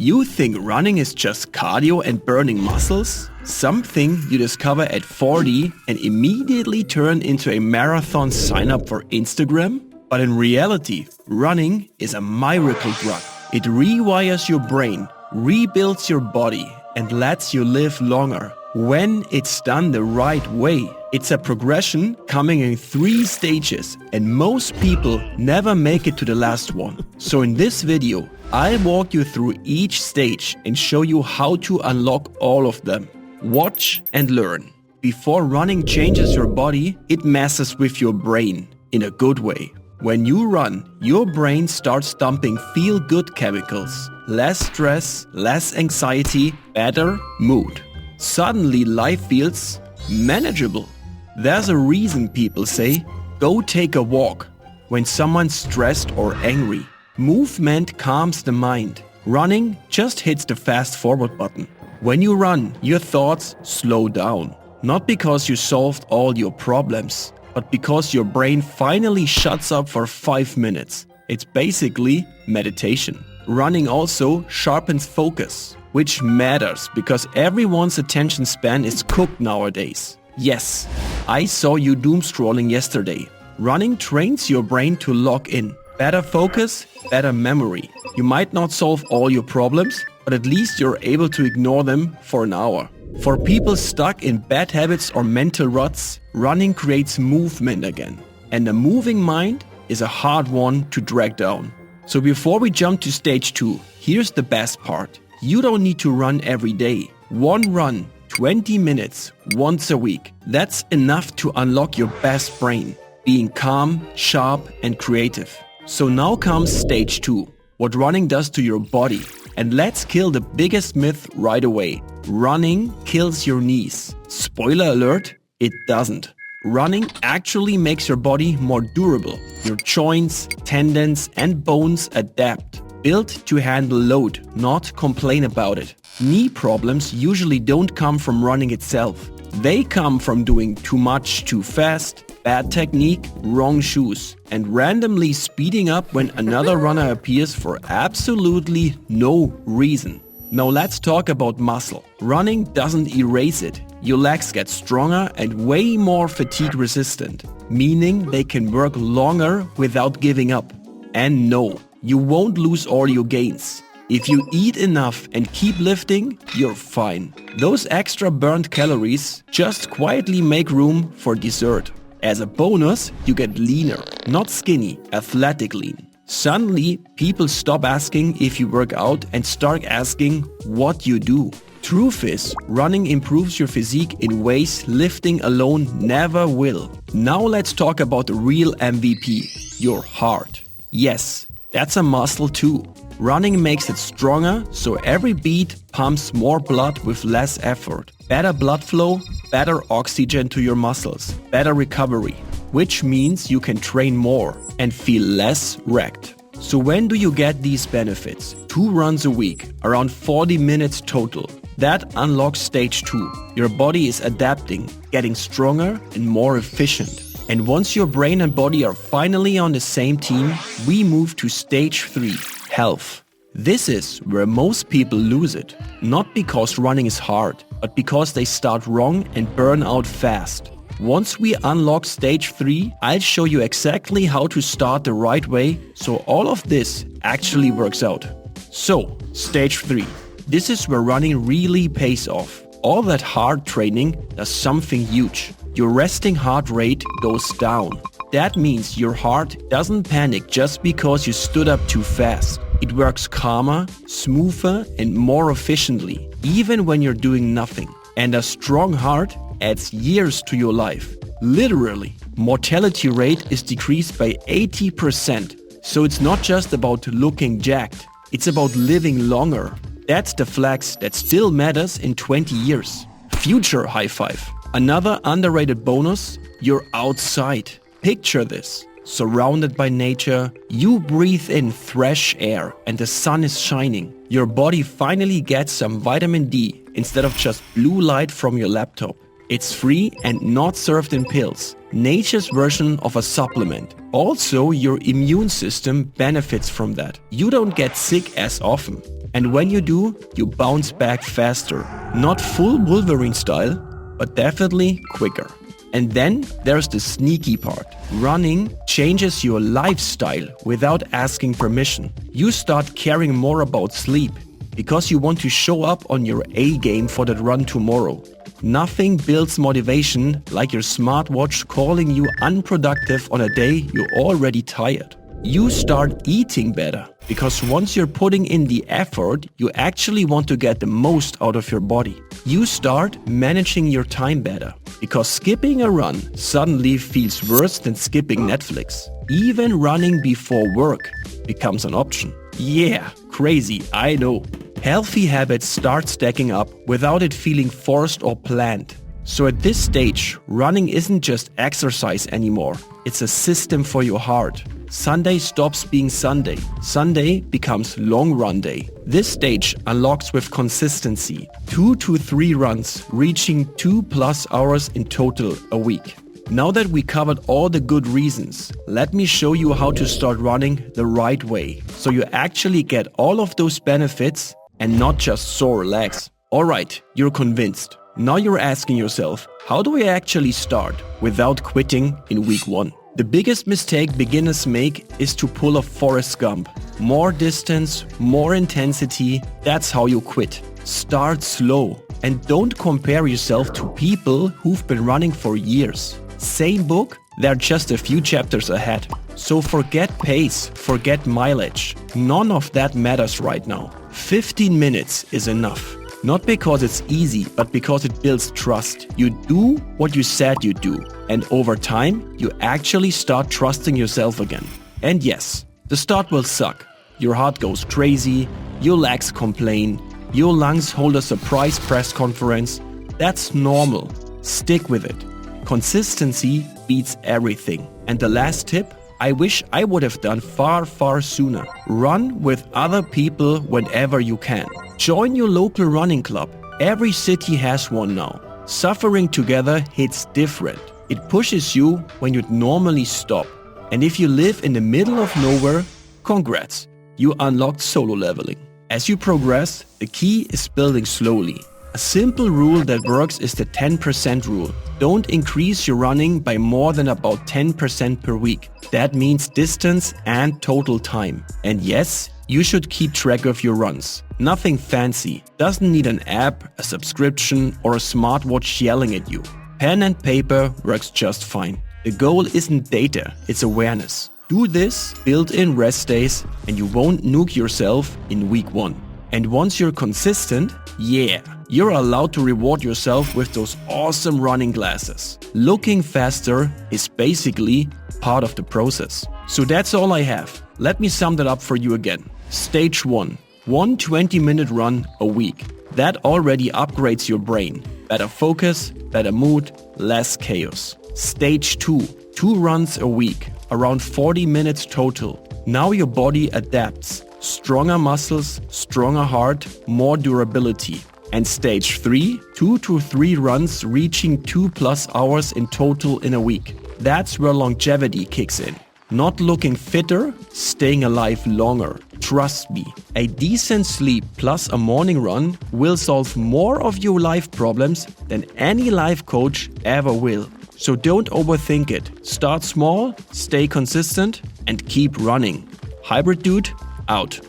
You think running is just cardio and burning muscles? Something you discover at 40 and immediately turn into a marathon sign-up for Instagram? But in reality, running is a miracle drug. It rewires your brain, rebuilds your body, and lets you live longer. When it's done the right way, it's a progression coming in 3 stages, and most people never make it to the last one. So in this video, I'll walk you through each stage and show you how to unlock all of them. Watch and learn. Before running changes your body, it messes with your brain in a good way. When you run, your brain starts dumping feel-good chemicals. Less stress, less anxiety, better mood. Suddenly life feels manageable. There's a reason people say, go take a walk when someone's stressed or angry. Movement calms the mind. Running just hits the fast forward button. When you run, your thoughts slow down. Not because you solved all your problems, but because your brain finally shuts up for 5 minutes. It's basically meditation. Running also sharpens focus, which matters because everyone's attention span is cooked nowadays. Yes, I saw you doom scrolling yesterday. Running trains your brain to lock in. Better focus, better memory. You might not solve all your problems, but at least you're able to ignore them for an hour. For people stuck in bad habits or mental ruts, running creates movement again. And a moving mind is a hard one to drag down. So before we jump to stage 2, here's the best part. You don't need to run every day. One run, 20 minutes, once a week. That's enough to unlock your best brain, being calm, sharp, and creative. So now comes stage 2, what running does to your body. And let's kill the biggest myth right away. Running kills your knees. Spoiler alert, it doesn't. Running actually makes your body more durable. Your joints, tendons, and bones adapt. Built to handle load, not complain about it. Knee problems usually don't come from running itself. They come from doing too much too fast, bad technique, wrong shoes, and randomly speeding up when another runner appears for absolutely no reason. Now let's talk about muscle. Running doesn't erase it. Your legs get stronger and way more fatigue resistant, meaning they can work longer without giving up. And no, you won't lose all your gains. If you eat enough and keep lifting, you're fine. Those extra burnt calories just quietly make room for dessert. As a bonus, you get leaner, not skinny, athletic lean. Suddenly, people stop asking if you work out and start asking what you do. Truth is, running improves your physique in ways lifting alone never will. Now let's talk about the real MVP, your heart. Yes, that's a muscle too. Running makes it stronger, so every beat pumps more blood with less effort. Better blood flow, better oxygen to your muscles, better recovery, which means you can train more and feel less wrecked. So when do you get these benefits? 2 runs a week, around 40 minutes total. That unlocks stage 2. Your body is adapting, getting stronger and more efficient. And once your brain and body are finally on the same team, we move to stage 3, health. This is where most people lose it. Not because running is hard, but because they start wrong and burn out fast. Once we unlock stage 3, I'll show you exactly how to start the right way so all of this actually works out. So, stage 3. This is where running really pays off. All that hard training does something huge. Your resting heart rate goes down. That means your heart doesn't panic just because you stood up too fast. It works calmer, smoother, and more efficiently, even when you're doing nothing. And a strong heart adds years to your life. Literally, mortality rate is decreased by 80%. So it's not just about looking jacked, it's about living longer. That's the flex that still matters in 20 years. Future high five. Another underrated bonus, you're outside. Picture this. Surrounded by nature, you breathe in fresh air and the sun is shining. Your body finally gets some vitamin D instead of just blue light from your laptop. It's free and not served in pills. Nature's version of a supplement. Also, your immune system benefits from that. You don't get sick as often. And when you do, you bounce back faster. Not full Wolverine style, but definitely quicker. And then there's the sneaky part. Running changes your lifestyle without asking permission. You start caring more about sleep because you want to show up on your A game for that run tomorrow. Nothing builds motivation like your smartwatch calling you unproductive on a day you're already tired. You start eating better because once you're putting in the effort, you actually want to get the most out of your body. You start managing your time better because skipping a run suddenly feels worse than skipping Netflix. Even running before work becomes an option. Yeah, crazy, I know. Healthy habits start stacking up without it feeling forced or planned. So at this stage, running isn't just exercise anymore. It's a system for your heart. Sunday stops being Sunday. Sunday becomes long run day. This stage unlocks with consistency. 2 to 3 runs, reaching 2+ hours in total a week. Now that we covered all the good reasons, let me show you how to start running the right way, so you actually get all of those benefits and not just sore legs. Alright, you're convinced. Now you're asking yourself, how do I actually start without quitting in week 1? The biggest mistake beginners make is to pull a Forrest Gump. More distance, more intensity, that's how you quit. Start slow and don't compare yourself to people who've been running for years. Same book, they're just a few chapters ahead. So forget pace, forget mileage. None of that matters right now. 15 minutes is enough. Not because it's easy, but because it builds trust. You do what you said you do. And over time, you actually start trusting yourself again. And yes, the start will suck. Your heart goes crazy, your legs complain, your lungs hold a surprise press conference. That's normal. Stick with it. Consistency beats everything. And the last tip, I wish I would have done far sooner. Run with other people whenever you can. Join your local running club. Every city has one now. Suffering together hits different. It pushes you when you'd normally stop. And if you live in the middle of nowhere, congrats, you unlocked solo leveling. As you progress, the key is building slowly. A simple rule that works is the 10% rule. Don't increase your running by more than about 10% per week. That means distance and total time. And yes, you should keep track of your runs. Nothing fancy. Doesn't need an app, a subscription, or a smartwatch yelling at you. Pen and paper works just fine. The goal isn't data, it's awareness. Do this, build in rest days, and you won't nuke yourself in week 1. And once you're consistent, yeah, you're allowed to reward yourself with those awesome running glasses. Looking faster is basically part of the process. So that's all I have. Let me sum that up for you again. Stage 1. 1 20-minute run a week. That already upgrades your brain. Better focus, better mood, less chaos. Stage 2. 2 runs a week, around 40 minutes total. Now your body adapts. Stronger muscles, stronger heart, more durability. And stage 3, 2 to 3 runs reaching 2+ hours in total in a week. That's where longevity kicks in. Not looking fitter, staying alive longer. Trust me, a decent sleep plus a morning run will solve more of your life problems than any life coach ever will. So don't overthink it. Start small, stay consistent, and keep running. Hybrid Dude, out.